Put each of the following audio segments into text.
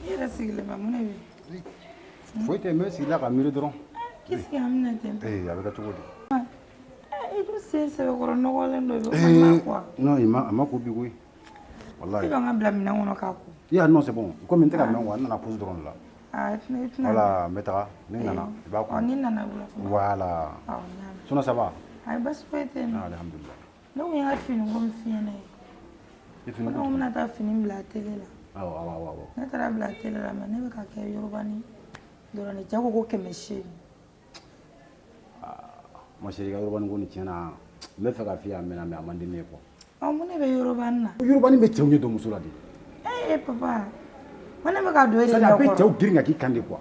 Il reste le maman. Faut te mettre là à mieux dron. Qu'est-ce qu'il y a amené? Avec tout. Il doit se faire quoi? Non, il m'a coupé, oui. Il va blâmer non kako. Non, c'est bon. Comme il était là, on a posé drone là. Ah, voilà, mettra. Nina, voilà. Sinon, ça va? Ah, bah, c'est pas été. Alhamdulillah. Non, il y a fini comme fini. Il finit. On a ta fini la télé là. Ah, ouais. N'a pas la télé là, mais ne veut pas qu'il y ait Yorubani. Dans les gens qui me chez. Moi, c'est les Yorubani qui tiennent à me faire faire à mes amandines. Oh, mon est Yorubani. Yorubani me tient de Moussouladi. Eh, papa. Mon est pas doué. Ça n'a pas été au green qui candy quoi.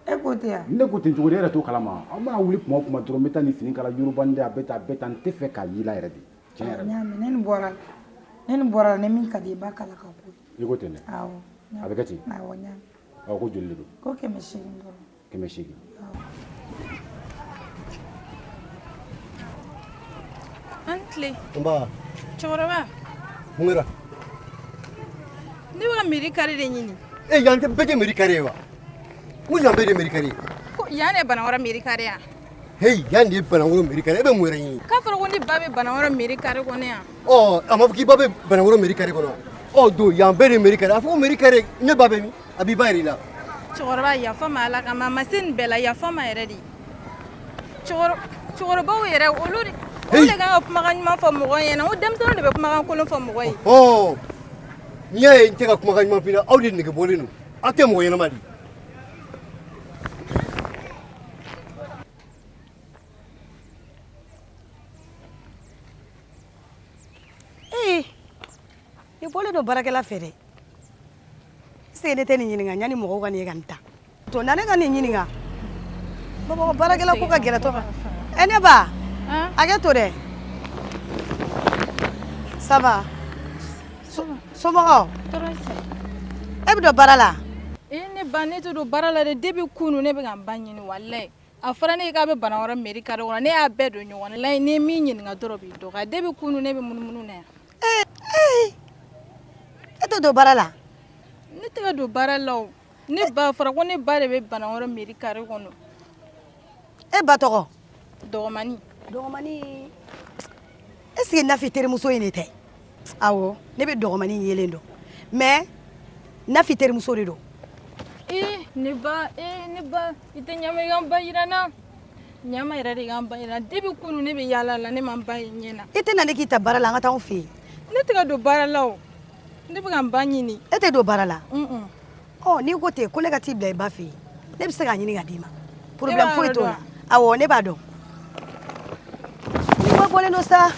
Écoutez, n'écoutez tu voudrais tout calama. On m'a oublié pour moi de remettre ni fini car Yorubani de bêta bêta te fait cailler ready. Tiens, n'en boira. N'en boira, n'en mis qu'à des bacs à la capoue. Écoutez, ah, avec qui? Ah, on y a. Ah, quoi de l'eau? Quoi que me chérie. Que me chérie. Antle. Tomba. Choraba. Mungera. Ni wa miri kare de nyini. Yante bege miri kare wa. Mu yambe de miri kare. Ko yane bana wara miri kare ya. Hey, yande bana wara miri kare be muera yin. Ka fara woni babe bana wara miri kare ko ne ya. Oh, amabuki babe bana wara miri kare ko no. Oh, do yambe de miri kare. Afu miri kare ne babe mi. Abi bayri la. Choraba ya fama ala kama masin bela ya fama eredi. Choraba wo yere olori. Ole ga op magan ma fa mo yena o dem ton de be magan ko lo fa mo yi. Oh. Niye inte ka kuma kan ma fina audi ne ke bolinu. Ate mo yena mali. Ni bole do barakela fere se ne teni nyini nga nyani mo ko ni ganta to nane ga ni nyini nga baba barakela ko ka gera to ene ba age to de ça va so mo e bi do barala ne bane to do barala de debi kunu ne be ga banyini wallahi afara ne ga be bana wara meri kare wona ne a be do nyona lai ne mi nyini nga dorobi do ga debi kunu ne be mununu ne eto do barala ne tega do barala ne ba fara ko ne ba de be bana wara meri kare kono e ba to do mani est-ce que na fi tere muso ine te awo ne be do mani yelendo mais na fi tere muso de do ne ba ite nyama gamba irana nyama ira de gamba ira debi kunu ne be yala la ne man ba nyena ite na ne ki ta barala ngata on fi ne tega do barala ne be gamba nyini ete do barala oh ni ko te ko le ka ti bla ba fi ne be se ga nyini ga dima problème fo to awo ne ba do ni ko bole no sa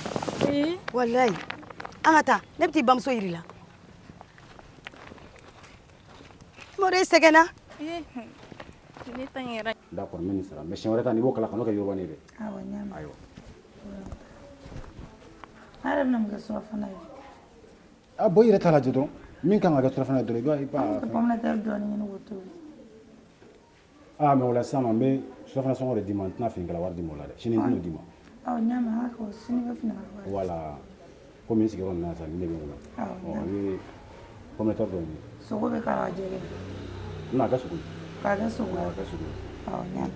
wallahi angata ne be ti bam so yiri la mo re segena ne tangera D'accord, ministre. Mais si on est à niveau que la canoë Yorubani be. Ah, on y a. Ayo. Ara nam ga so fana. Ah, boy reta la jodon. Min kan ga trafana de ba Ko pomna tar do ni no woto. Ah, mais on la sama mais trafana son le dimanche na fin la war di mola de. Chini no dimanche. Ah, nyama ha ko sini ga fina. Voilà. Comme si on na sa ni be wona. Ah, oui. Comme tar do ni. so go be ka jere. Na ga su ko. Ka ga so go. Ga su ko. Ah, nyama.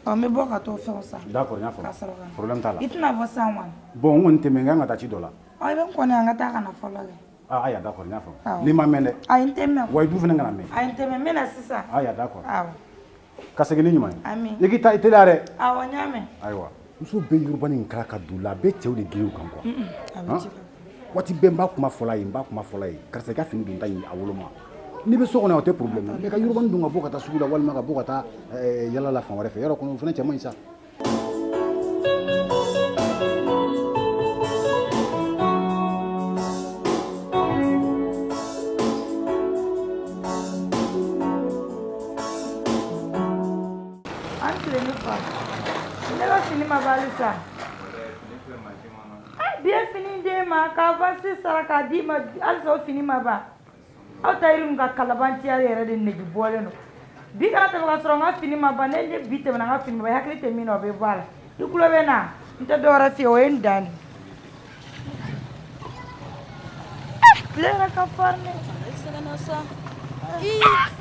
Oh, me boka to fe ça. D'accord, nya fa. Problème ta la. Itna bo sanwan. Bon, on te menga ngata ci dola. Ay ben ko ne ngata kana folo le. Ah, aya d'accord, nya fa. Ni ma mende. Ay nteme. Way du fena ngana me. Ay nteme mena sisa. Aya d'accord. Ah. Kasege ni nyuma. Ami. Yegi ta itelare. Ah, wanyame. Aywa. Muso be Yorubani nkara ka dula be cɛw de girin kan quoi. Abi. Wati bɛɛ n b'a kuma fɔla ye n b'a kuma fɔla ye karisa i ka fini don ta in a woloma n'i bɛ so kɔnɔ o tɛ problème mais ka Yorubani dun ka bɔ ka taa sugu la walima ka bɔ ka taa yala la fan wɛrɛ fɛ yɔrɔ kɔnɔ o fana cɛ man ɲi sa. Bien fini de ma ka vasi sara ka di ma also fini ma ba aw tayirum ka kalabanti yare de neji bole no bi kana te ka soro nga fini ma ba ne bi te na nga fini ba hakli te mino be bala du kulo be na nta dora fi o endani Bilera ka farne. Segana sa.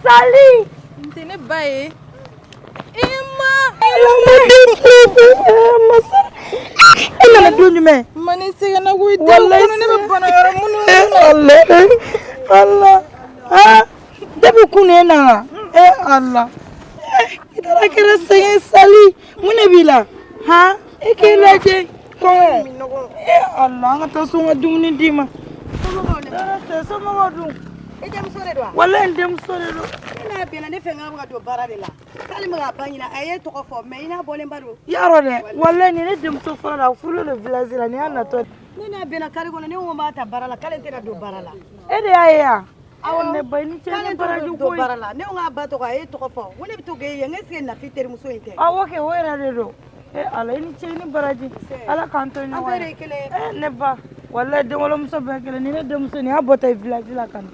Sali. Ntene baye. Emma. Ela duni me. Mani segana ko ite. Wallahi Ne be bana yara munu. Allah. Ah. Debi kune na. Allah. Idara kera sege sali. Mune bila. Ha? Ekelaje. Ko. Allah ngata sunga dumuni dima. Dara se so mo dum. Idem sore do. Wallahi dem sore do. Ina bela ne fenga buga do bara de la. Kali ma banyina aye to ko fo me ina bolen baro. Yaro de. Wallahi ne dem so fara furu le village la ni ana to. Ni na bela kali ko ne wo ma ta bara la kali tera do bara la. Ede aya. Awo Ne bayni kali chene bara baraju do ko. bara la. Ne nga ba to ko aye to ko fo. Woni bi to ge ye ngesi na fiteri muso inte. Awoke wera de do. Ala ni chene baraji. Ala kanto ni wa. Abere kele. Ne ba. Wallahi de wala muso be kele ni ne de muso ni abota village la kan.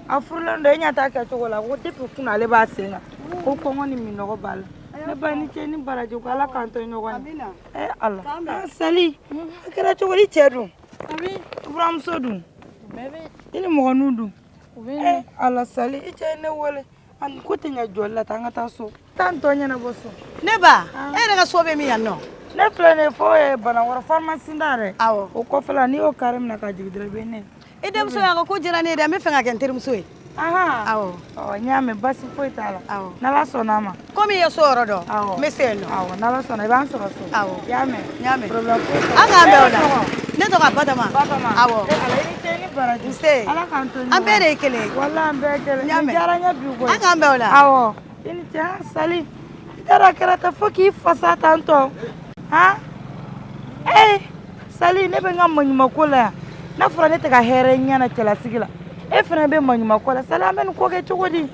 Afurla ndo nya ta ka to wala wo te kuna le ba senga. Ko ko ngoni mi no bala. Ne bayni chene baraji ko ala kanto ni wa. Amina. Allah. Sali. Akira to wali chedu. Abi. Ibrahim Sodu. Bebe. Ini mo nudu. Ubeni. Ala sali chene wala. An ko te nya jolla tanga ta so. Tanto nya na boso. Ne ba. E daga sobe mi yanno. Ne flane fo e bana wara pharmacie ndare. Awo. O ko fela ni o karim na ka jigidre bene. Idem so ya ko jira ne de me fenga ken teri muso e. Aha. Awo. O nyame basi fo itala. Awo. Na la so na ma. Komi ye so oro do. Awo. Me se no. Awo na la so na ban so so. Awo. Yame. Nyame. Problem ko. Anga ambe ola. Ne to ka bada ma. Baba ma. Awo. Ala ni cheni baraji. Nse. Ala kanto ni. Ambere kele. Wala ambe kele. Nyame. Jara nya bi go. Anga ambe ola. Awo. Ini cha sali. Dara karata foki fasa tanto. Ha? Sali ne be ngam manyuma kola. Na fura ne te ka here nya na kela sigila. E fana be manyuma kola. Sali amen ko ke chogodi.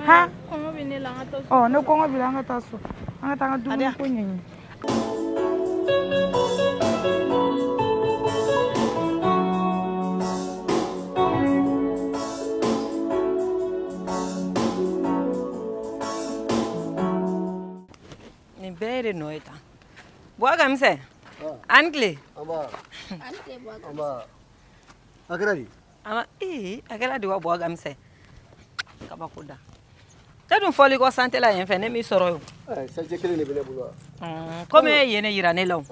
Ha? Kongo bine la ngata. Oh, ne ko ngobila ngata so. Ngata nga du ko nyenyi. Ni bere noita. Boaga mse. Angle. Ama. Ama. Agarari. Ama agala diwa boaga mse. Kabakuda. Tadun foli ko sante la yen fe ne mi soro yo. Sanje kelen ne bene bulwa. Comme yene yira ne law.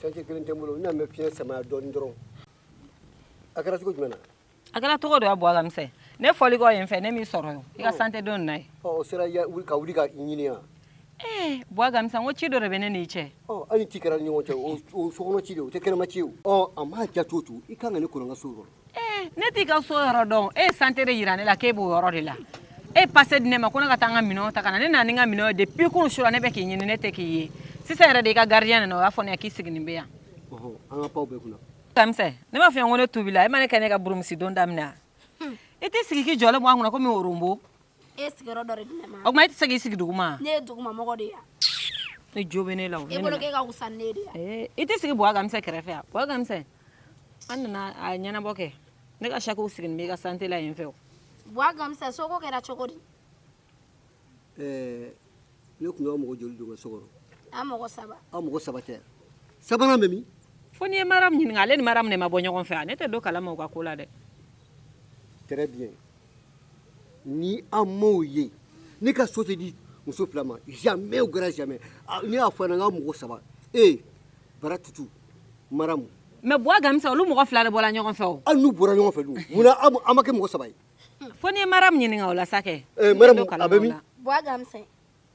Sanje kelen tembulo na me fiye sama don dron. Agara ko jumena. Agala to do boaga mse. Ne foli ko yen fe ne mi soro yo. Ika sante don nai. Sera ya wuli ka inyinia. Boaga mse ngo chido rebene ni che. Ani tikara ni wonche o sono chido te kere machiu. Ama ja tutu ikanga ne kuranga suro. Ne tika so yoro don. Sante re yira ne la ke bo yoro de la. Passé de nema kona katanga mino takana ne naninga mino depuis ko shura ne be ki nyine ne te ki sisa era de ka gardien no afone akisi gni beya anga paw be kuna tamse ne ma fi ngone tubila e mane kane ka burum si don damna ite sigi ki jole mo ngona ko mi orumbo sigaro dore dinema o ma ite sigi sigi duguma ne duguma mo godi ya ne jobe ne law e bolo ke ka usanne de ite sigi bo agamse krefe bo agamse anna a nyana boke ne ka shako sigi mi ka sante la yenfeo Boaga msa soko kera chokodi. Ne kuno mo joli do sokoro. Amogo saba. Amogo sabate. Sabana memi. Foni maram nyi ngale ni maram ne mabonyo kon fa ne te do kala mo ka kula de. Très bien. Ni amoye. Ni ka sote di muso flama. Jamais au grand jamais. Ni afana nga mo saba. Baratutu. Maram. Me boaga msa lu mo ko flare bola nyon fa o. Anu bora nyon fa lu. Muna amake mo saba. Foni maram nyini nga wala sake maram abemi boaga mse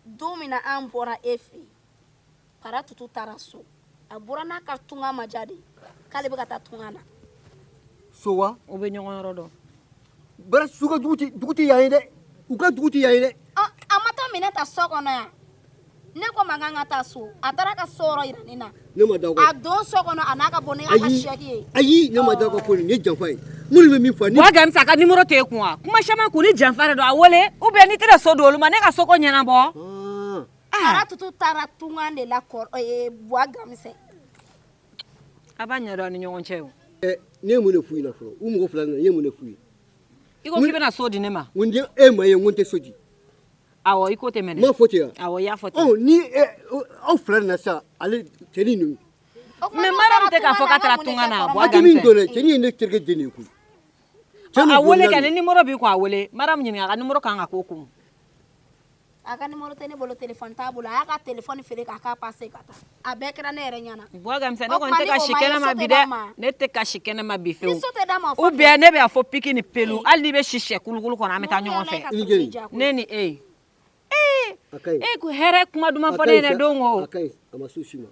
domina ambora efi para tutu taraso abora na kartunga majadi kale be kata tungana sowa obe nyongo rodo bara suka duguti yainde uka duguti yainde amata mineta soko na ne ko maganga taso atara ka soro iranina ne ma dawo a don soko na anaka boni aka shaki ayi ne ma dawo ko ne janfai mulu be min fa ni boaga msa ka numéro te kwa kuma shama ko ni janfare do awole ube ni tere so do luma ne ka soko nyana bo para tutu tara tungande la kor boaga mse abanya do ni nyongo cheo ne mu ne fuyi na furo umu ko fulana ne mu ne fuyi iko kibe na so di ne ma wonde ma ye ngonte soji awo iko te mene ma fote ya awo ya fote ni fulana sa ale teni nu me maram te ka foka tara tungana boaga mse mse dole teni ne terge deni ku a wele ka ni numéro bi ko a wele maram ɲininka a ka numéro kan ka k'o kun a ka numéro tɛ ne bolo téléphone t'a bolo a y'a ka téléphone feere k'a ka passe ka taa a bɛɛ kɛra ne yɛrɛ ɲɛna Buwa Gamisa ne kɔni tɛ ka si kɛnɛma bi dɛ ne tɛ ka si kɛnɛma bi fewu ni so tɛ d'a ma ou bien ne bɛ a fɔ piki ni pelu hali n'i bɛ si sɛ kulukulu kɔnɔ an bɛ taa ɲɔgɔn fɛ ne ni e e ko hɛrɛ kuma duman fɔ ne ɲɛna don o a ka ɲi a ma so si ma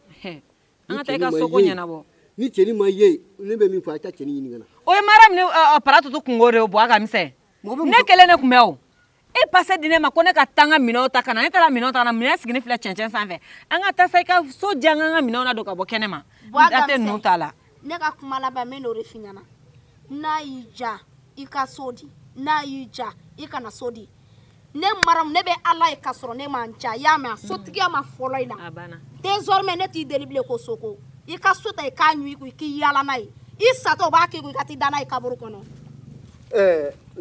an ka taa i ka soko ɲɛnabɔ ni cɛni ma ye ne bɛ min fɔ a ta cɛni ɲininka na o ye maram ni paratutu kungo de ye Buwa Gamisa ne kelen ne tun bɛ o e passé di ne ma ko ne ka taa n ka minɛnw ta ka na ne taara minɛnw ta ka na minɛn sigini filɛ cɛncɛn sanfɛ an ka taa sa i ka so di an ka n ka minɛnw na don ka bɔ kɛnɛ ma da tɛ ninnu t'a la ne ka kuma laban n bɛ n'o de f'i ɲɛna n'a y'i ja i ka so di n'a y'i ja i kana so di ne maram ne bɛ ala ye ka sɔrɔ ne ma n ja i y'a mɛn a sotigiya ma fɔlɔ i la a banna désormais ne t'i deli bilen ko soko i ka so ta i k'a ɲu i kun i k'i yaala n'a ye i satɔ o b'a k'i kun i ka t'i da n'a ye kaburu kɔnɔ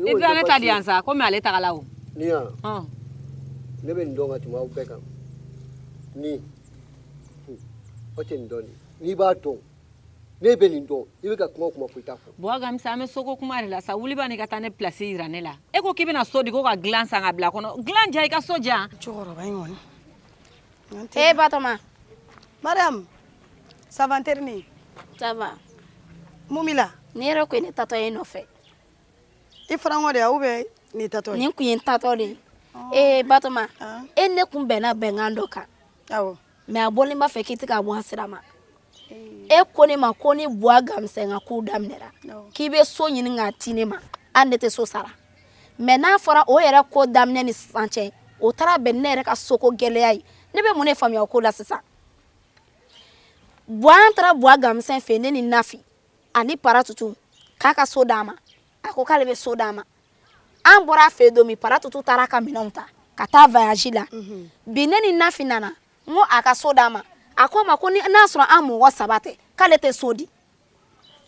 i tila ne ta di yan sa komi ale tagala o ni yan ne bɛ nin dɔn ka tɛmɛ aw bɛɛ kan ni o tɛ nin dɔn de n'i b'a dɔn ne bɛ nin dɔn i bɛ ka kuma o kuma fɔ i t'a fɔ Buwa Gamisa an bɛ soko kuma de la sa wuli b'a ni ka taa ne place yira ne la e ko k'i bɛna so di ko ka dilan san ka bila kɔnɔ dilan ja i ka so ja cɛkɔrɔba in kɔni Batoma Mariam ça va Nterni ça va mun b'i la ne yɛrɛ ko ne tatɔ ye nɔfɛ i faraŋɔ de ou bien n'i tatɔ ye nin kun ye n tatɔ de ye Batoma e ne kun bɛnna bɛnkan dɔ kan awɔ mais a bɔlen b'a fɛ k'i tɛ ka bɔ a sira ma e ko ne ma ko ni Buwa Gamisa ka kow daminɛra k'i bɛ so ɲini k'a ti ne ma hali ne tɛ so sara mais n'a fɔra o yɛrɛ ko daminɛ ni sisan cɛ o taara bɛn ne yɛrɛ ka soko gɛlɛya ye ne bɛ mun de faamuya o ko la sisan an taara Buwa Gamisa fɛ yen ne ni Nafi ani Paratutu k'a ka so d'a ma a ko k'ale bɛ so d'a ma an bɔra a fɛ yen don min Paratutu taara a ka minɛnw ta ka taa voyage la bi ne ni Nafi nana n ko a ka so d'a ma a ko ma ko n'a sɔrɔ an mɔgɔ saba tɛ k'ale tɛ so di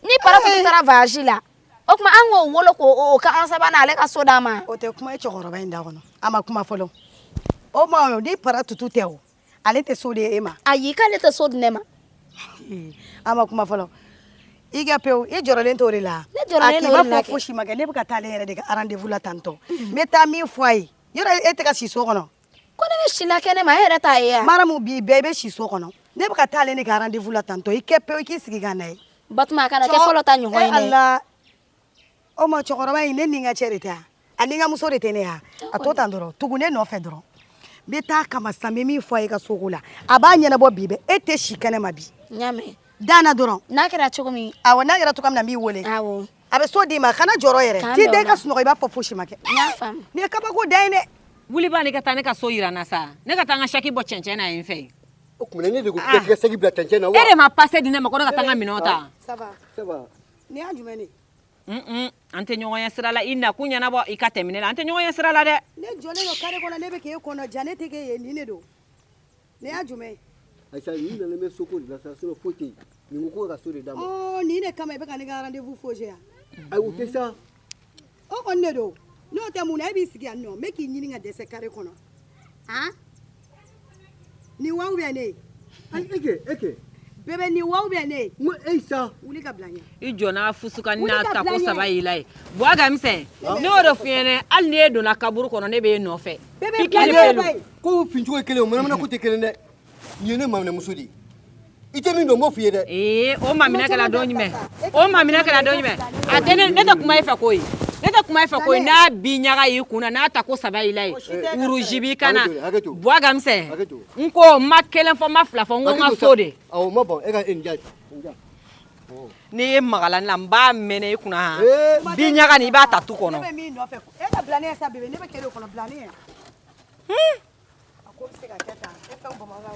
ni Paratutu taara voyage la o tuma an k'o wolo k'o ka an saba n'ale ka so d'a ma o tɛ kuma ye cɛkɔrɔba in da kɔnɔ a ma kuma fɔlɔ o ma ni Paratutu tɛ o ale tɛ so di e ma ayi k'ale tɛ so di ne ma a ma kuma fɔlɔ i ka pewu i jɔrɔlen t'o de la ne jɔrɔlen t'o de la a k'i b'a fɔ fosi ma kɛ ne bɛ ka taa ale yɛrɛ de ka rendez-vous la tantɔ n bɛ taa min fɔ a ye yɔrɔ e tɛ ka si so kɔnɔ ko ne bɛ si la kɛnɛ ma e yɛrɛ t'a ye wa Mariam bi bɛɛ i bɛ si so kɔnɔ ne bɛ ka taa ale de ka rendez-vous la tantɔ i kɛ pewu i k'i sigi ka na ye Batoma a kana kɛ fɔlɔ ta ɲɔgɔn ye dɛ ala o ma cɛkɔrɔba in ne ni n ka cɛ de tɛ yan a ni n ka muso de tɛ ne yan a to tan dɔrɔn tugu ne nɔfɛ dɔrɔn n bɛ taa kama sisan n bɛ min fɔ a ye ka soko la a b'a ɲɛnabɔ bi bɛɛ e tɛ si kɛnɛ ma bi n y'a mɛn danna dɔrɔn n'a kɛra cogo min awɔ n'a kɛra cogo min na n b'i wele awɔ a bɛ so d'i ma kana jɔrɔ yɛrɛ t'i den ka sunɔgɔ i b'a fɔ fosi ma kɛ n y'a faamu nin ye kabako da ye dɛ wuli b'a ni ka taa ne ka so yira n na sa ne ka taa n ka saki bɔ cɛncɛn na yen fɛ o tuma ne de ko k'i ka segi bila cɛncɛn na wa e de ma passé di ne ma ko ne ka taa n ka minɛnw ta ça va ça va nin y'a jumɛn de an tɛ ɲɔgɔn ye sira la i nakun ɲɛnabɔ i ka tɛmɛ ne la an tɛ ɲɔgɔn ye sira la dɛ ne jɔlen don kare kɔnɔ ne bɛ k'e kɔnɔ ja ne tɛ k'e ye nin de don nin y'a jumɛn ye ayisa nin nana bɛ soko de la sa sinon foyi tɛ yen nin ko ka so de d'a ma nin de kama i bɛ ka ne ka rendez-vous faussé yan ayi o tɛ sa o kɔni de don n'o tɛ mun na e b'i sigi yan nɔ n bɛ k'i ɲini ka dɛsɛ kare kɔnɔ han nin wa ou bien ne ayi e kɛ bébé nin wa ou bien ne n ko e sa wuli ka bila n ɲɛ i jɔ n'a fusuka n'a ta ko saba y'i la ye Buwa Gamisa ne y'o de f'i ɲɛna hali ni e donna kaburu kɔnɔ ne b'e nɔfɛ pique ni pelu ko fincogo ye kelen o manamana ko tɛ kelen dɛ nin ye ne maminɛmuso de ye i tɛ min dɔn n b'o f'i ye dɛ o maminɛ kɛra don jumɛn o maminɛ kɛra don jumɛn a tɛ ne tɛ kuma e fɛ koyi ne tɛ kuma e fɛ koyi n'a bi ɲaga y'i kun na n'a ta ko saba y'i la ye wuruji b'i kan na Buwa Gamisa n ko n ma kelen fɔ n ma fila fɔ n ko n ka so de awɔ n ma bɔn e ka e nin ja n'i ye magala n la n b'a mɛnɛ i kunna han bi ɲaga nin i b'a ta tu kɔnɔ ne bɛ min nɔfɛ e ka bila ne ye sa bébé ne bɛ kɛ de kɔnɔ bila ne ye a ko bɛ se ka kɛ tan e fɛn bamakɔ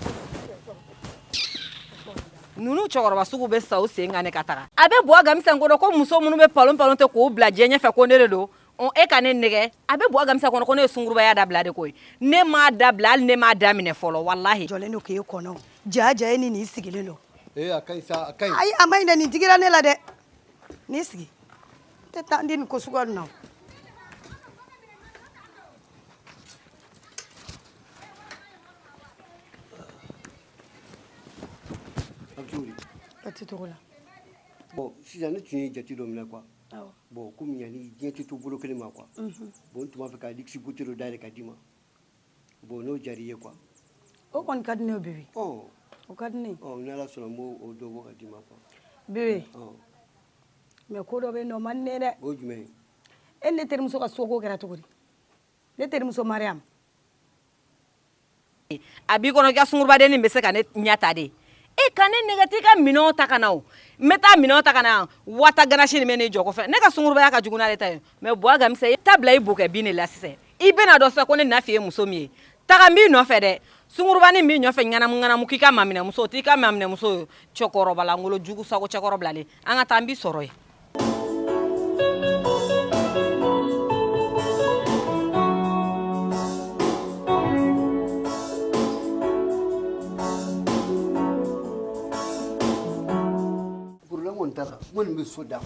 ninnu cɛkɔrɔba sugu bɛ sa u sen kan ne ka taga a bɛ Buwa Gamisa kɔnɔ ko muso minnu bɛ palon palon tɛ k'o bila diɲɛ ɲɛfɛ ko ne de don e ka ne nɛgɛ a bɛ Buwa Gamisa kɔnɔ ko ne ye sunkurubaya dabila de koyi ne m'a dabila hali ne m'a daminɛ fɔlɔ walahi jɔlen don k'e kɔnɔ ja ja e ni nin sigilen don a ka ɲi sa a ka ɲi ayi a ma ɲi dɛ nin digira ne la dɛ n'i sigi n tɛ taa n di nin ko suguya nin na a bɛ cogo di a tɛ togo la bon sisan ne tun ye jate dɔ minɛ quoi bon komi yani diɲɛ tɛ to bolo kelen ma quoi bon tuma fɛ ka liksi gote dɔ dayɛlɛ ka d'i ma bon n'o diyara i ye quoi o kɔni ka di ne ye bebe o ka di ne ye ni ala sɔnna n b'o dɔ bɔ ka d'i ma quoi bebe mais ko dɔ bɛ yen nɔ o man di ne ye dɛ o jumɛn ye e ni ne terimuso ka soko kɛra cogo di ne terimuso mariam a b'i kɔnɔ i ka sungurubadennin bɛ se ka ne ɲɛ ta de e ka ne nɛgɛ t'i ka minɛnw ta ka na o n bɛ taa minɛnw ta ka na wata ganasi nin bɛ ne jɔ kɔfɛ ne ka sungurubaya ka jugu n'ale ta ye mais buwa gamise i ta bila i bokɛ bin de la sisan i bɛna dɔn sisan ko ne nafi ye muso min ye taga n b'i nɔfɛ dɛ sungurubanin b'i nɔfɛ ŋanamu ŋanamu k'i ka maminɛmuso o t'i ka maminɛmuso cɛkɔrɔbalangolo jugu sago cɛkɔrɔ bilalen an ka taa n b'i sɔrɔ ye tara ŋɔni bɛ so d'a ma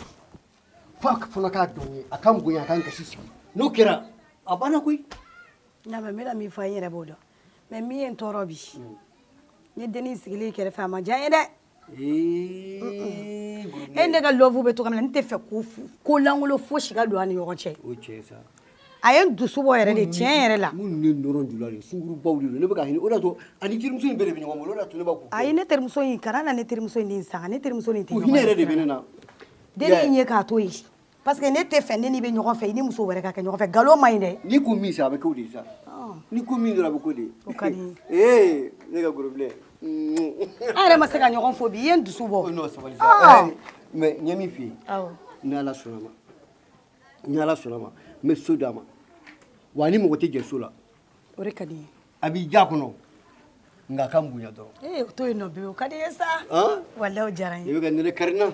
f'a fana k'a dɔn ye a ka n bonya a ka n gasi sigi n'o kɛra a banna koyi ɲamɛ n bɛna min fɔ n yɛrɛ b'o dɔn mais min ye n tɔɔrɔ bi n ye dennin sigilen kɛrɛfɛ a ma diya n ye dɛ e ne ka lɔvu bɛ cogo min na n tɛ fɛ ko lankolon fosi ka don a ni ɲɔgɔn cɛ o cɛ sa a ye n dusu bɔ yɛrɛ de tiɲɛ yɛrɛ la minnu ye nɔrɔ jula de sungurubaw de don ne bɛ ka hinɛ o de y'a to ani terimuso in bɛɛ de bɛ ɲɔgɔn bolo o de y'a to ne b'a ko ayi ne terimuso in kana na ne terimuso in den sanga ne terimuso in tɛ o hinɛ yɛrɛ de bɛ ne na dennin in ye k'a to yen parce que ne tɛ fɛ ne ni bɛ ɲɔgɔn fɛ i ni muso wɛrɛ ka kɛ ɲɔgɔn fɛ nkalon ma ɲi dɛ n'i ko min sa a bɛ kɛ o de ye sa n'i ko min dɔrɔn a bɛ k'o de ye o ka di ne ka gorobilɛ an yɛrɛ ma se ka ɲɔgɔn fo bi i ye n dusu bɔ n'o sabali sa mais n ye min f'i ye awɔ ni ala sɔnna ma ni ala sɔnna ma n bɛ so d'a ma wa ni mɔgɔ tɛ jɛ so la o de ka di n ye a b'i ja kɔnɔ nka a ka n bonya dɔrɔn o to yen nɔ bebe o ka di n ye sa walahi o diyara n i ye bɛ ka nɛnɛ kari n na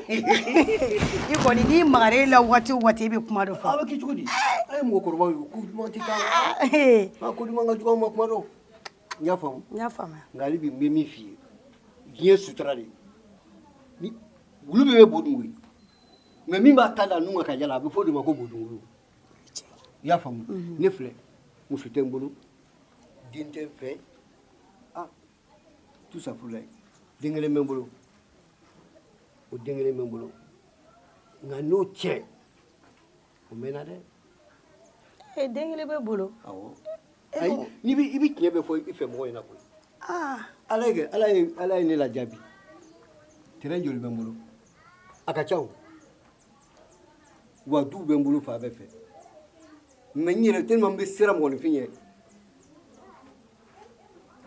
i kɔni n'i magara e la waati o waati i bɛ kuma dɔ fɔ a bɛ kɛ cogo di a ye mɔgɔkɔrɔbaw ye ko duman tɛ taa ko duman ka jugu an ma kuma dɔn n y'a faamu n y'a faamuya nka hali bi n bɛ min f'i ye diɲɛ sutura de ni wulu bɛɛ bɛ bodun koyi mais min b'a ta da nun kan ka yala a bɛ fɔ o de ma ko bodungulu i y'a faamu ne filɛ muso tɛ n bolo den tɛ n fɛ tout ça furula ye den kelen bɛ n bolo o den kelen bɛ n bolo nka n'o cɛ o mɛnna dɛ den kelen bɛ bolo awɔ ayi i bɛ tiɲɛ bɛɛ fɔ i fɛ mɔgɔ ɲɛna koyi ala ye ne lajaabi tɛrɛn joli bɛ n bolo a ka ca o wa duw bɛ n bolo fan bɛɛ fɛ mais n yɛrɛ tellement n bɛ siran mɔgɔninfin ɲɛ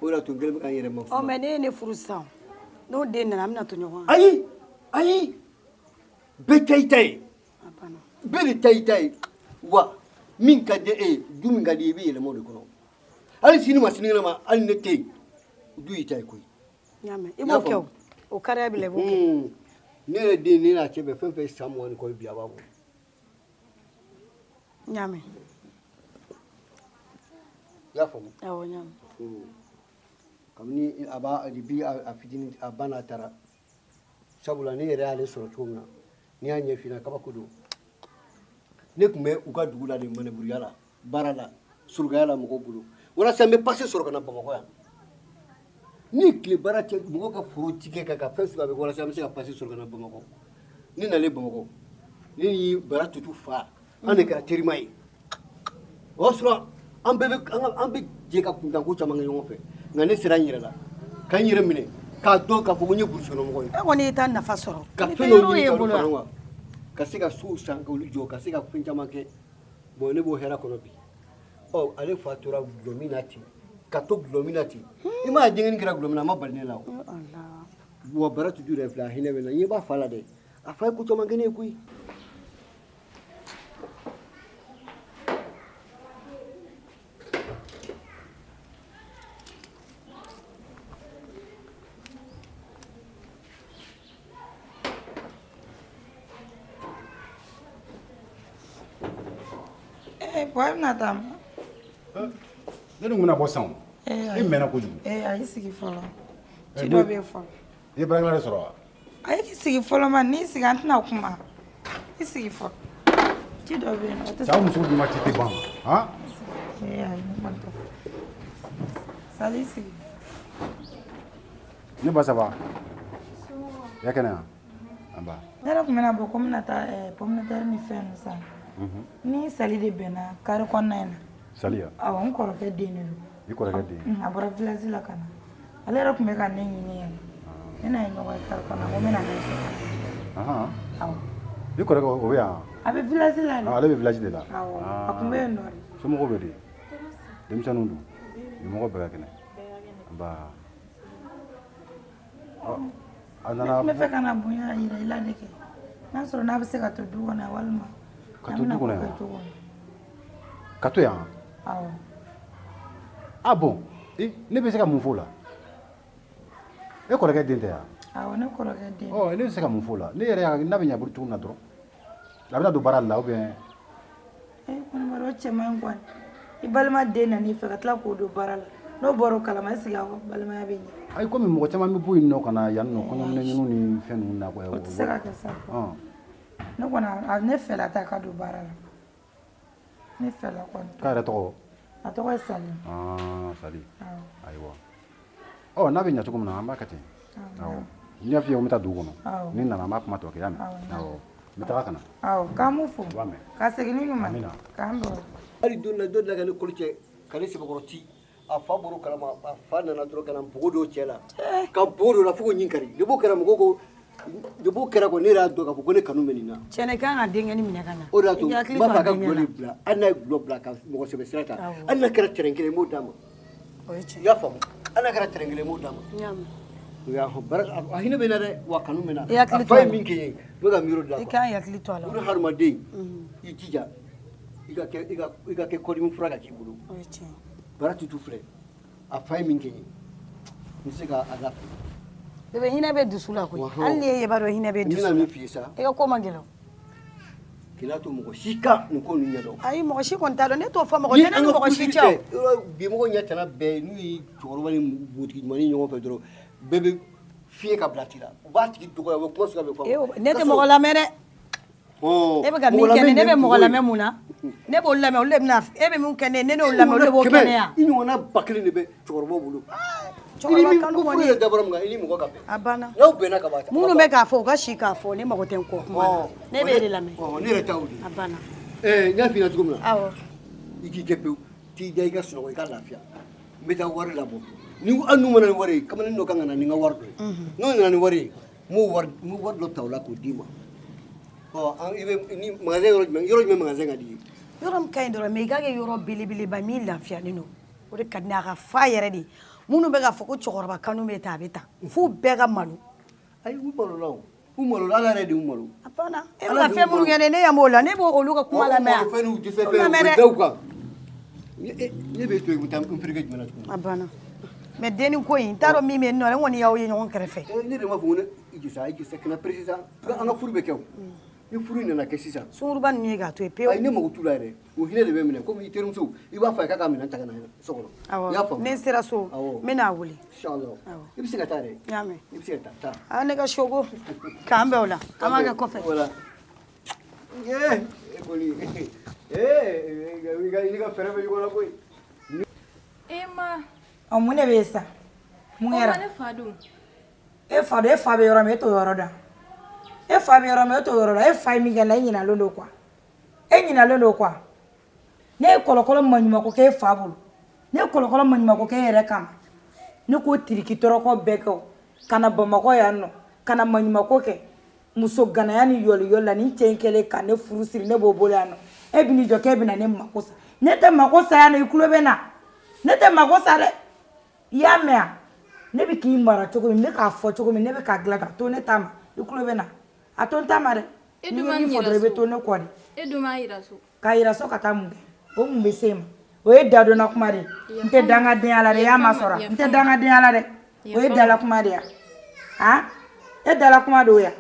o de y'a to n kɛlen bɛ ka n yɛrɛ ma mais ne ye ne furu sisan n'o den nana an bɛna to ɲɔgɔn ayi bɛɛ ta i ta ye bɛɛ de ta i ta ye wa min ka di e ye du min ka di i bɛ yɛlɛma o de kɔnɔ hali sini ma sinikɛnɛ ma hali ne tɛ yen du y'i ta ye koyi n y'a mɛn i b'o kɛ o kariya b'i la i b'o kɛ ne yɛrɛ den ne n'a cɛ bɛɛ fɛn fɛn ye san 20 kɔ bi a b'a bɔ n y'a mɛn i y'a faamu awɔ n y'a mɛn kabini a b'a depuis a fitinin a ba n'a taara sabula ne yɛrɛ y'ale sɔrɔ cogo min na n'i y'a ɲɛ f'i ɲɛna kabako don ne tun bɛ u ka dugu la de maneburiya la baara la surugaya la mɔgɔw bolo walasa n bɛ pase sɔrɔ ka na bamakɔ yan ni tile baara cɛ mɔgɔw ka foro tigɛ ka fɛn sugu a bɛ walasa an bɛ se ka pase sɔrɔ ka na bamakɔ ne nalen bamakɔ ne ni bara tutu fa an de kɛra terima ye o y'a sɔrɔ an bɛ jɛ ka kuntanko caman kɛ ɲɔgɔn fɛ nka ne sera n yɛrɛ la ka n yɛrɛ minɛ k'a dɔn k'a fɔ ko n ye burusikɔnɔmɔgɔ ye e kɔni y'i ta nafa sɔrɔ ka fɛn dɔw ɲini ka olu fara ɲɔgɔn kan ka se ka sow san k'olu jɔ ka se ka fɛn caman kɛ bon ne b'o hɛrɛ kɔnɔ bi ale fa tora gulɔ min na ten ka to gulɔ min na ten i m'a ye denkɛnin kɛra gulɔ min na a ma bali ne la o wa bara tutu yɛrɛ filɛ a hinɛ bɛ na n ɲɛ b'a fa la dɛ a fa ye ko caman kɛ ne ye koyi Pɔɛ bɛna taa ma ne dun bɛna bɔ sisan i mɛnna kojugu a y'i sigi fɔlɔ ci dɔ bɛ yen fɔlɔ i ye baarakɛla de sɔrɔ wa a y'i sigi fɔlɔ ma n'i sigi an tɛna kuma i sigi fɔlɔ ci dɔ bɛ yen o tɛ cɛw musow dun ka ci tɛ ban han ayi ne kɔni tɛ sali sigi ne ba saba ya kɛnɛ yan an ba ne yɛrɛ kun bɛna bɔ ko n bɛna taa pomme ni fɛn ninnu san ni sali de bɛnna kari kɔnɔna in na sali ya awɔ n kɔrɔkɛ den de don i kɔrɔkɛ den a bɔra village la ka na ale yɛrɛ kun bɛ ka ne ɲini yɛrɛ ne n'a ye ɲɔgɔn ye kari kɔnɔna ko n bɛna ne sɔrɔ awɔ i kɔrɔkɛ o bɛ yan a bɛ village la dɛ ale bɛ village de la awɔ a kun bɛ yen nɔ de somɔgɔw bɛ di denmisɛnninw dun ɲɛmɔgɔ bɛɛ ka kɛnɛ nba a nana n bɛ fɛ ka na bonya yira i la de kɛ n'a sɔrɔ n'a bɛ se ka to du kɔnɔ yan walima ka to du kɔnɔ yan cogo min ka to yan awɔ ah bon ne bɛ se ka mun f'o la e kɔrɔkɛ den tɛ yan awɔ ne kɔrɔkɛ den ɔ ne bɛ se ka mun f'o la ne yɛrɛ y'a n'a bɛ ɲɛ bolo cogo min na dɔrɔn a bɛna don baara la ou bien kɔni b'a dɔn o cɛ man ɲi kɔni i balima den nan'i fɛ ka tila k'o don baara la n'o bɔra o kalama est-ce que aw ka balimaya bɛ ɲɛ ayi komi mɔgɔ caman bɛ bɔ yen nɔ ka na yan nɔ kɔɲɔminɛɲini ni fɛn ninnu na o tɛ se ka kɛ sa ne kɔni ne fɛla ta ka don baara la ne fɛla kɔni k'a yɛrɛ tɔgɔ a tɔgɔ ye Sali Sali ayiwa ɔ n'a bɛ ɲɛ cogo min na an b'a kɛ ten awɔ n y'a f'i ye ko n bɛ taa dugu kɔnɔ ni nana an b'a kuma tɔ kɛ y'a mɛn awɔ n bɛ taga ka na awɔ k'an m'u fo b'a mɛn ka segin ni ɲuman k'an bɛn hali don la ka ne kolo cɛ ka ne sɛbɛkɔrɔ ci a fa bɔra kalama a fa nana dɔrɔn ka na npogo don cɛ la ka npogo don la fo k'o ɲin kari de b'o kɛra mɔgɔw ko de b'o kɛra ko ne yɛrɛ y'a dɔn k'a fɔ ko ne kanu bɛ nin na cɛ ne kan ka denkɛni minɛ ka na o de y'a to n b'a fɛ a ka gulɔ de bila hali n'a ye gulɔ bila ka mɔgɔ sɛbɛ sira ta hali n'a kɛra tɛrɛn kelen n b'o d'a ma o ye tiɲɛ i y'a faamu hali n'a kɛra tɛrɛn kelen n b'o d'a ma n y'a mɛn o y'a fɔ a hinɛ bɛ n na dɛ wa kanu bɛ n na I hakili a to fa a ye la. min kɛ n ye n bɛ ka miiri o de la i quoi. kan hakili to a la o de hadamaden i jija i ka kɛ kɔdimi fura ka k'i bolo o ye tiɲɛ bara tutu filɛ a fa ye min kɛ n ye n tɛ se k'a lafi bébé hinɛ bɛ dusu la koyi hali ni e b'a dɔn hinɛ bɛ n dusu bɛna la min f'i ye sa i ka ko man gɛlɛn k'i n'a to mɔgɔ si ka nin ko ninnu ɲɛdɔn ayi mɔgɔ si kɔni t'a dɔn ne t'o fɔ mɔgɔ tɛ ne ni mɔgɔ si cɛ o bi mɔgɔ ɲɛ tana bɛɛ n'u ye cɛkɔrɔba ni butigi ɲuman ɲɔgɔn fɛ dɔrɔn bɛɛ bɛ fiɲɛ ka bila ci la u b'a tigi dɔgɔya u bɛ kuma sugu bɛ fɔ ne tɛ mɔgɔ lamɛn dɛ e bɛ ka min kɛ ne bɛ mɔgɔ lamɛn mun na ne b'o lamɛn olu de bɛna e bɛ min kɛ ne ne n'o lamɛn olu de b'o kɛ ne yan i ɲɔgɔnna ba kelen de bɛ cɛkɔrɔbaw bolo cɛkɔrɔba kanu ko furu kɔni yɛrɛ dabɔra min kan i ni mɔgɔ ka bɛn a banna n'aw bɛnna ka ban minnu bɛ k'a fɔ u ka si k'a fɔ ne mago tɛ n kɔ kuma na ne b'e de lamɛn ne yɛrɛ t'aw de a banna n y'a f'i ɲɛna cogo min na awɔ i k'i kɛ pewu t'i da i ka sunɔgɔ i ka lafiya n bɛ taa wari labɔ ni hali n'u mana ni wari ye kamalen dɔ kan ka na ni n ka wari dɔ ye n'o nana ni wari ye n b'o wari dɔ ta o la k'o d'i ma i bɛ ni magasin yɔrɔ jumɛn magasin ka di i ye yɔrɔ min ka ɲi dɔrɔn mɛ i ka kɛ yɔrɔ belebeleba min lafiyalen don o de ka di ne ye a ka fa yɛrɛ de minnu bɛ k'a fɔ ko cɛkɔrɔba kanu bɛ ta a bɛ ta f'u bɛɛ ka malo ayi u malola o u malola ala yɛrɛ de y'u malo a banna e bɛ ka fɛn minnu kɛ ne ɲɛ b'o la ne b'o olu ka kuma lamɛn yan fɛn n'u tɛ se fɛn lamɛn o dɛ da u kan ne bɛ to yen u bɛ taa n fereke jumɛn na tuguni a banna mɛ denni ko in n t'a dɔn min bɛ yen nɔ ne kɔni y'aw ye ɲɔgɔn kɛrɛfɛ ne de ma fɔ ko ne i gisa kana pere sisan an ka furu bɛ kɛ o ni furu in nana kɛ sisan sunkuruba ninnu ye k'a to yen pewu ayi ne mago t'u la yɛrɛ o hinɛ de bɛ minɛ komi i terimuso i b'a fɔ a ye k'a ka minɛn ta ka na so kɔnɔ i y'a awɔ faamu ne sera so awɔ n bɛ n'a wele inshallah i bɛ se ka taa dɛ n y'a mɛn i bɛ se ka taa a ne ka sogo k'an bɛn o la an b'a kɛ kɔfɛ voilà e kɔni i ka fɛɛrɛ bɛ ɲɔgɔn na koyi ma mun de bɛ yen sa mun kɛra ne fa dun e fa don e fa bɛ yɔrɔ min e t'o yɔrɔ dɔn e fa bɛ yɔrɔ min e t'o yɔrɔ dɔn e fa ye min kɛ na e ɲinalen don quoi e ɲinalen don quoi ne ye kɔlɔkɔlɔ maɲumanko kɛ e fa bolo ne ye kɔlɔkɔlɔ maɲumanko kɛ e yɛrɛ kama ne k'o tiriki tɔrɔkɔ bɛɛ kɛ o ka na bamakɔ yan nɔ ka na maɲumanko kɛ muso ganaya ni yɔliyɔli la ni cɛ in kɛlen ka ne furu siri ne b'o bolo yan nɔ e bɛ n'i jɔ k'e bɛ na ne mako sa ne tɛ mako sa yan nɔ i tulo bɛ na ne tɛ mako sa dɛ i y'a mɛn yan ne bɛ k'i mara cogo min ne k'a fɔ cogo min ne bɛ k'a dilan k'a to ne ta ma i tulo bɛ na a to n ta ma dɛ n'i ye min fɔ dɔrɔn i bɛ to ne kɔ de e dun m'a yira so k'a yira so ka taa mun kɛ o mun bɛ se ma o ye dadonna kuma de ye n tɛ dangadenya la dɛ i y'a ma sɔrɔ n tɛ dangadenya la dɛ o ye dala kuma de ye han e dala kuma de o ya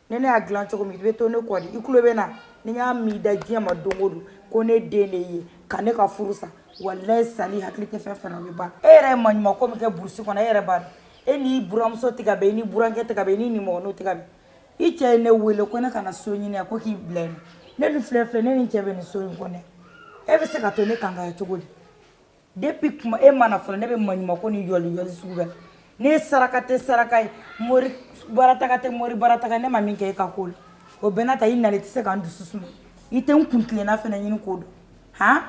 ni ne y'a dilan cogo min i bɛ to ne kɔ de i tulo bɛ na ni n y'a min da diɲɛ ma don o don ko ne den de ye ka ne ka furu sa walayi Sali hakili tɛ fɛn fɛn na o bɛ ban e yɛrɛ ye maɲumanko min kɛ burusi kɔnɔ e yɛrɛ b'a dɔn e n'i buramuso tɛ ka bɛn i ni burankɛ tɛ ka bɛn i ni nimɔgɔninw tɛ ka bɛn i cɛ ye ne wele ko ne ka na so ɲini yan ko k'i bila yen ne dun filɛ ne ni n cɛ bɛ nin so in kɔnɔ e bɛ se ka to ne kan ka kɛ cogo di depuis kuma e mana fɔlɔ ne bɛ maɲumanko ni yɔliyɔli sugu bɛɛ ne saraka tɛ saraka ye mori barataga tɛ mori barataga ne ma min kɛ e ka ko la o bɛɛ n'a ta i nalen tɛ se k'an dusu suma i tɛ n kun tilenna fana ɲini k'o dɔn han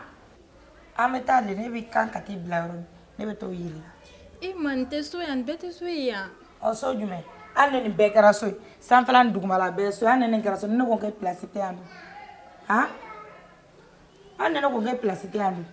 an bɛ taa de ne bɛ kan ka t'i bila yɔrɔ min ne bɛ t'o yiri la i ma nin tɛ so yan nin bɛɛ tɛ so ye yan ɔ so jumɛn hali ni nin bɛɛ kɛra so ye sanfɛla ni dugumala bɛɛ ye so ye hali ni nin kɛra so ni ne ko k'e pilasi tɛ yan dun han hali ni ne ko k'e pilasi tɛ yan dun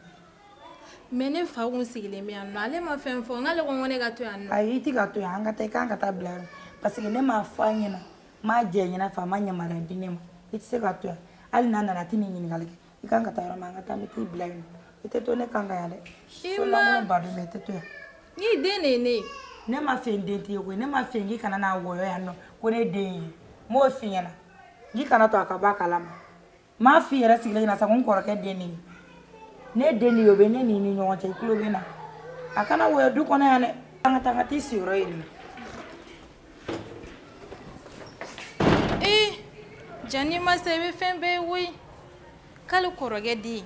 mɛ ne fa kun sigilen bɛ yan nɔ ale ma fɛn fɔ n k'ale ko ne ka to yan nɔ ayi i ti ka to yan an ka taa i kan ka taa bila yɔrɔ parce que ne m'a fɔ a ɲɛna n m'a jɛ ɲɛna fɛ a ma yamaruya di ne ma i tɛ se ka to yan hali n'a nana a tɛ nin ɲininkali kɛ i kan ka taa yɔrɔ min an ka taa n bɛ t'i bila yen i tɛ to ne kan ka yan dɛ so lankolon ba don mɛ i tɛ to yan n'i den de ye ne ye ne ma fɛ n den t'i ye koyi ne ma fɛ k'i kana n'a wɔyɔ yan nɔ ko ne den ye n m'o f'i ɲɛna k'i kana to a ka bɔ a kalama n m'a f'i yɛrɛ sigilen ɲɛna sa ko n kɔrɔkɛ den de ye ne den de ye o bɛ ne ni ɲɔgɔn cɛ i tulo bɛ na a kana wɔyɔ du kɔnɔ yan dɛ an ka taa n ka t'i siyɔrɔ yiri la jani ma se i bɛ fɛn bɛɛ ye woyi k'ale kɔrɔkɛ den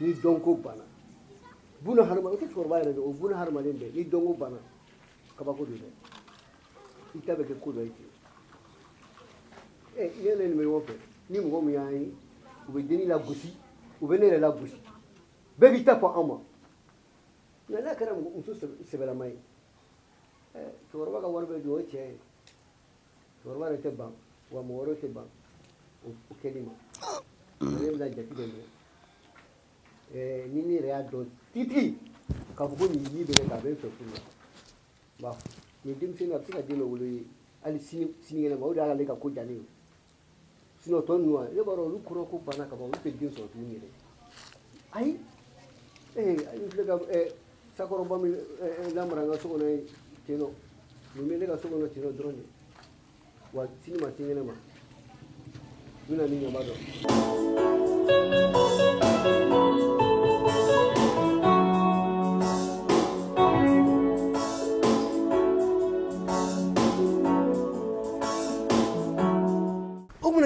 ni dɔnko banna buna hadamaden o tɛ cɛkɔrɔba yɛrɛ dɛ o buna hadamaden bɛɛ ni dɔnko banna kabako don dɛ i ta bɛ kɛ ko dɔ ye ten ne nin bɛ ɲɔgɔn fɛ ni mɔgɔ min y'an ye u bɛ denni lagosi u bɛ ne yɛrɛ lagosi bɛɛ b'i ta fɔ an ma nka n'a kɛra muso sɛbɛlama ye cɛkɔrɔba ka wari bɛ don o ye tiɲɛ ye cɛkɔrɔba yɛrɛ tɛ ban wa mɔgɔ wɛrɛ tɛ ban o kɛli ma ne bɛna jate dɔ minɛ ni ne yɛrɛ y'a dɔn titi k'a fɔ ko nin yiri bɛ kɛ a bɛ n fɛ furu la n b'a fɔ nin denmisɛnnin a bɛ se ka den dɔ wolo ye hali sinikɛnɛ ma o de y'ale ka ko diya ne ye sinon tɔ ninnu ne b'a dɔn olu kɔrɔ ko banna ka ban olu tɛ den sɔrɔ tuguni yɛrɛ ayi n filɛ ka sakɔrɔba min lamara n ka so kɔnɔ yen ten nɔ nin bɛ ne ka so kɔnɔ ten nɔ dɔrɔn de wa sini ma sinikɛnɛ ma n bɛna nin ɲɔgɔn dɔn.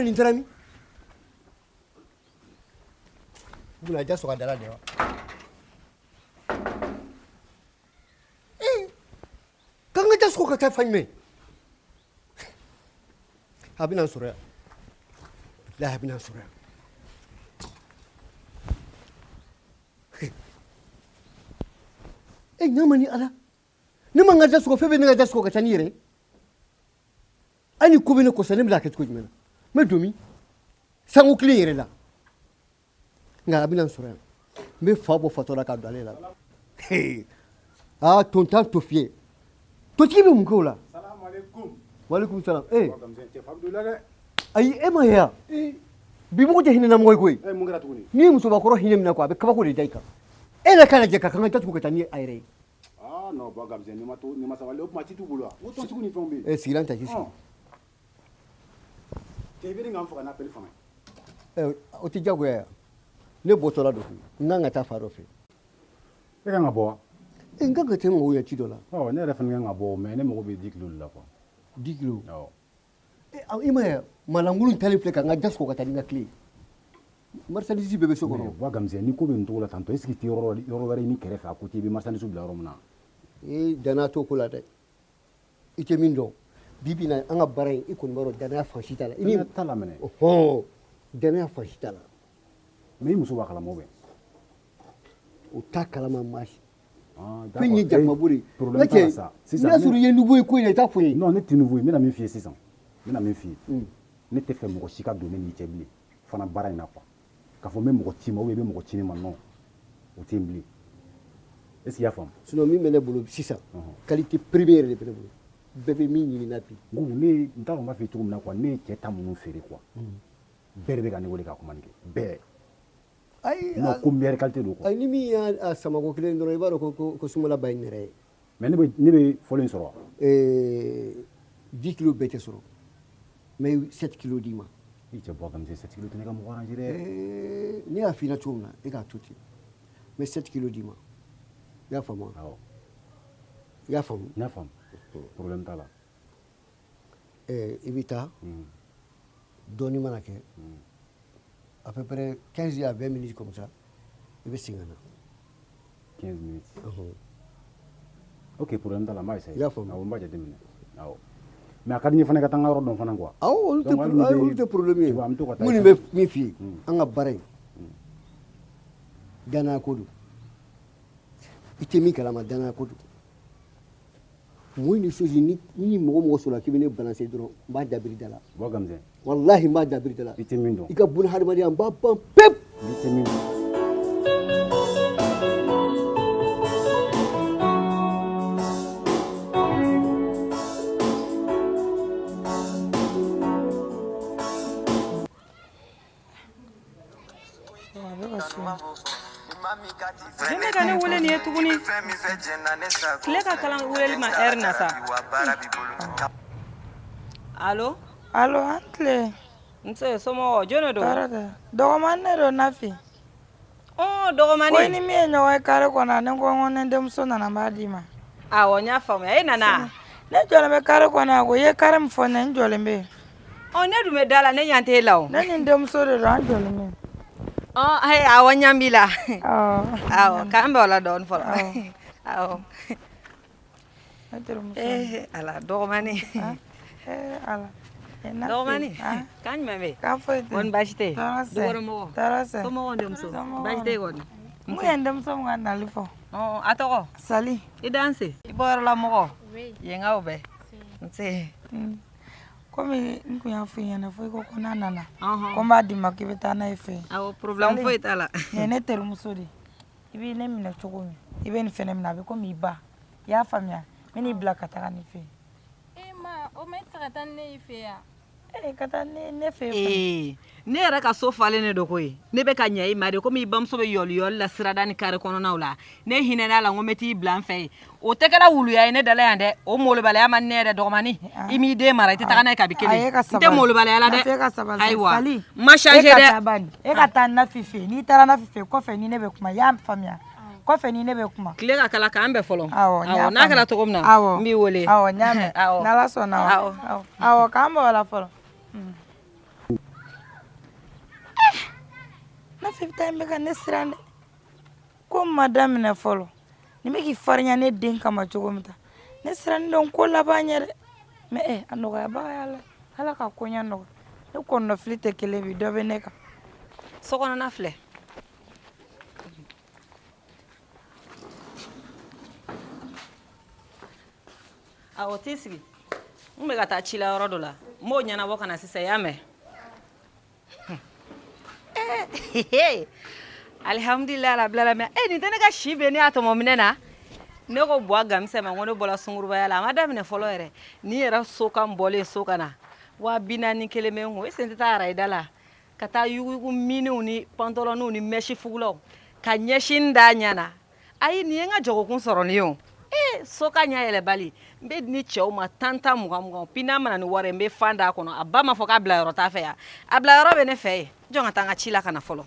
nin taara min buna ja sɔgɔ dala de wa k'an ka ja sɔgɔ ka taa fa jumɛn a bɛna n sɔrɔ yan bilahi a bɛna n sɔrɔ yan ɲama ni ala ne ma n ka ja sɔgɔ fɛn bɛɛ ne ka ja sɔgɔ ka taa ni yɛrɛ ye hali ni ko bɛ ne kɔsɔ ne bɛna a kɛ cogo jumɛn na n bɛ don min sanko kelen yɛrɛ la nka a bɛna n sɔrɔ yan n bɛ fa bɔ fatɔ la ka don ale la aa tontan to fiyɛ totigi bɛ mun kɛ o la walekum salam ayi e ma ye yan bi mɔgɔ tɛ hinɛna mɔgɔ ye koyi n'i ye musobakɔrɔ hinɛ minɛ ko a bɛ kabako de da i kan e yɛrɛ ka lajɛ ka kan ka datugu ka taa ni a yɛrɛ ye non ba gamze ni ma sabali o kuma ti tu bolo o to sugu ni fɛnw bɛ yen sigilan ta k'i sigi cɛ i bɛ nin kan fɔ ka n'a peli fanga o tɛ diyagoya yan ne bɔtɔla dɔ fɛ n kan ka taa fa dɔ fɛ e kan ka bɔ wa n kan ka tɛ mɔgɔw ye ci dɔ la ne yɛrɛ fana kan ka bɔ mais ne mago bɛ 10 kilos de la quoi 10 kilos i ma ye malangolo talen filɛ ka n ka ja sɔgɔ ka taa ni n ka tile marchandise bɛɛ bɛ so kɔnɔ ba gamze ni ko bɛ nin cogo la tantɔ est ce que tɛ yɔrɔ wɛrɛ ɲini kɛrɛfɛ a côté i bɛ marchandise bila yɔrɔ min na danaya t'o ko la dɛ i tɛ min dɔn bi bi in na an ka baara in i kɔni b'a dɔn danaya fan si t'a la danaya t'a la minɛ danaya fan si t'a la mais i muso b'a kalama o bɛ o t'a kalama maa si d'accord fɛn ye jakumabo de problème t'a la sa sisan n'a sɔrɔ i ye nouveau ye ko in na i t'a fɔ n ye non ne tɛ nouveau ye n bɛna min f'i ye sisan n bɛna min f'i ye ne tɛ fɛ mɔgɔ si ka don ne n'i cɛ bilen fana baara in na quoi k'a fɔ n bɛ mɔgɔ ci ma ou bien i bɛ mɔgɔ ci ne ma non o tɛ yen bilen est ce que i y'a faamu sinon min bɛ ne bolo sisan qualité première de bɛ ne bolo bɛɛ bɛ min ɲini na bi n t'a dɔn n b'a f'i ye cogo min na quoi ne ye cɛ ta minnu feere quoi bɛɛ de bɛ ka ne wele ka kuma nin kɛ bɛɛ ayi non ko meilleure qualité don quoi ayi ni min y'a samako kelen dɔrɔn i b'a dɔn ko sumala ba ye n yɛrɛ ye mais ne bɛ fɔlɔ in sɔrɔ wa 10 kilos bɛɛ tɛ sɔrɔ mais 7 kilos d'i ma i cɛ bɔ comme 7 kilos tɛ ne ka mɔgɔ arranger dɛ ne y'a f'i ɲɛna cogo min na e k'a to ten mais 7 kilos d'i ma i y'a faamu wa awɔ i y'a faamu n y'a faamu problème t'a la i bɛ taa dɔɔnin mana kɛ à peu près 15 à 20 minutes comme ça i bɛ segin ka na 15 minutes ok problème t'a la n b'a essayer i y'a faamu awɔ n b'a jateminɛ awɔ mais a ka di n ye fana ka taa n ka yɔrɔ dɔn fana quoi awɔ olu tɛ problème ye tu vois, an bɛ to ka taa minnu bɛ min f'i ye an ka baara in danaya ko don i tɛ min kalama danaya ko don moi ni chose ni mɔgɔ mɔgɔ sɔrɔ k'i bɛ ne balancer dɔrɔn n b'a dabiri da la bɔ gamzɛn wallahi n b'a dabiri da la i tɛ min dɔn i ka buna hadamadenya n b'a ban pewu i tɛ min dɔn Jene ka ne wele nin ye tuguni tile ka kalan weleli ma heure na sa allo allo an tile nse somɔgɔ jɔn don tɔɔrɔ tɛ dɔgɔmani ne don Nafi dɔgɔmani ko ni min ye ɲɔgɔn ye kare kɔnɔ ne ko n ko ne denmuso nana n b'a d'i ma awɔ n y'a faamuya e nana ne jɔlen bɛ kare kɔnɔ a ko i ye kare min fɔ ne n jɔlen bɛ ne dun bɛ da la ne ɲɛ t'e la o ne ni n denmuso de don an jɔlen bɛ awɔ ɲɛ b'i la awɔ k'an bɛ o la dɔɔnin fɔlɔ awɔ ne terimuso ala dɔgɔmani ala dɔgɔmani k'an jumɛn bɛ k'a foyi tɛ kɔni baasi tɛ yen tɔɔrɔ tɛ dukɔnɔmɔgɔ tɔɔrɔ tɛ somɔgɔw denmuso baasi tɛ yen kɔni mun ye n denmuso min ka nali fɔ a tɔgɔ Sali i danse i bɔyɔrɔla mɔgɔ yenkaw bɛɛ nse komi n kun y'a f'i ɲɛna fo i ko ko n'a nana ko n b'a d'i ma k'i bɛ taa n'a ye fɛ yen awɔ problème foyi t'a la nin ye ne terimuso de i b'i ne minɛ cogo min i bɛ nin fɛnɛ minɛ a bɛ komi i ba i y'a faamuya n bɛ n'i bila ka taga nin fɛ yen ma o ma e tɛ se ka taa ni ne y'i fɛ yan ka taa ne fɛ yen ne yɛrɛ ka so falen ne don koyi ne bɛ ka ɲɛ i ma de komi i bamuso bɛ yɔliyɔli la sirada ni kare kɔnɔnaw la ne hinɛna la n ko n bɛ t'i bila n fɛ yen o tɛ kɛla wuluya ye ne dala yan dɛ o molobaliya ma ne yɛrɛ dɔgɔmani i m'i den mara i tɛ taga n'a ye kabi kelen n tɛ molobaliya la dɛ ayiwa n ma changer dɛ e ka taa Nafi fɛ yen n'i taara Nafi fɛ yen kɔfɛ ni ne bɛ kuma i y'a faamuya kɔfɛ ni ne bɛ kuma tile ka kala k'an bɛɛ fɔlɔ awɔ n'a kɛra cogo min na n b'i wele awɔ n y'a mɛn n'Ala sɔnna awɔ k'an bɔ o la fɔlɔ Nafi bɛ taa in bɛ ka ne siran dɛ ko n ma daminɛ fɔlɔ ni bɛ k'i farinya ne den kama cogo min ta ne siran dɔn ko laban ɲɛ dɛ mɛ a nɔgɔyabaga y'Ala Ala ka koɲɛ nɔgɔ ne kɔnɔnafili tɛ kelen bi dɔ bɛ ne kan sokɔnɔna filɛ awɔ t'i sigi n bɛ ka taa ci la yɔrɔ dɔ la n b'o ɲɛnabɔ ka na sisan i y'a mɛn alihamudulila alabilalami nin tɛ ne ka si bɛ ne y'a tɔmɔ minɛ na ne ko buwa gamisɛn ma ko ne bɔra sungurubaya la a ma daminɛ fɔlɔ yɛrɛ ni yɛrɛ so kan bɔlen so ka na 40,000 kelen bɛ n kun e sen tɛ taa arayida la ka taa yuguyugu miniw ni pantɔlɔniw ni mɛsi fugulaw ka ɲɛsin d'a ɲɛ na ayi nin ye n ka jagokun sɔrɔ nin ye o so ka ɲɛ yɛlɛbali n bɛ ni cɛw ma 10 20 puis n'a mana ni wari n bɛ fan d'a kɔnɔ a ba ma fɔ k'a bila yɔrɔ t'a fɛ yan a bila yɔrɔ bɛ ne fɛ yen jɔn ka taa n ka ci la ka na fɔlɔ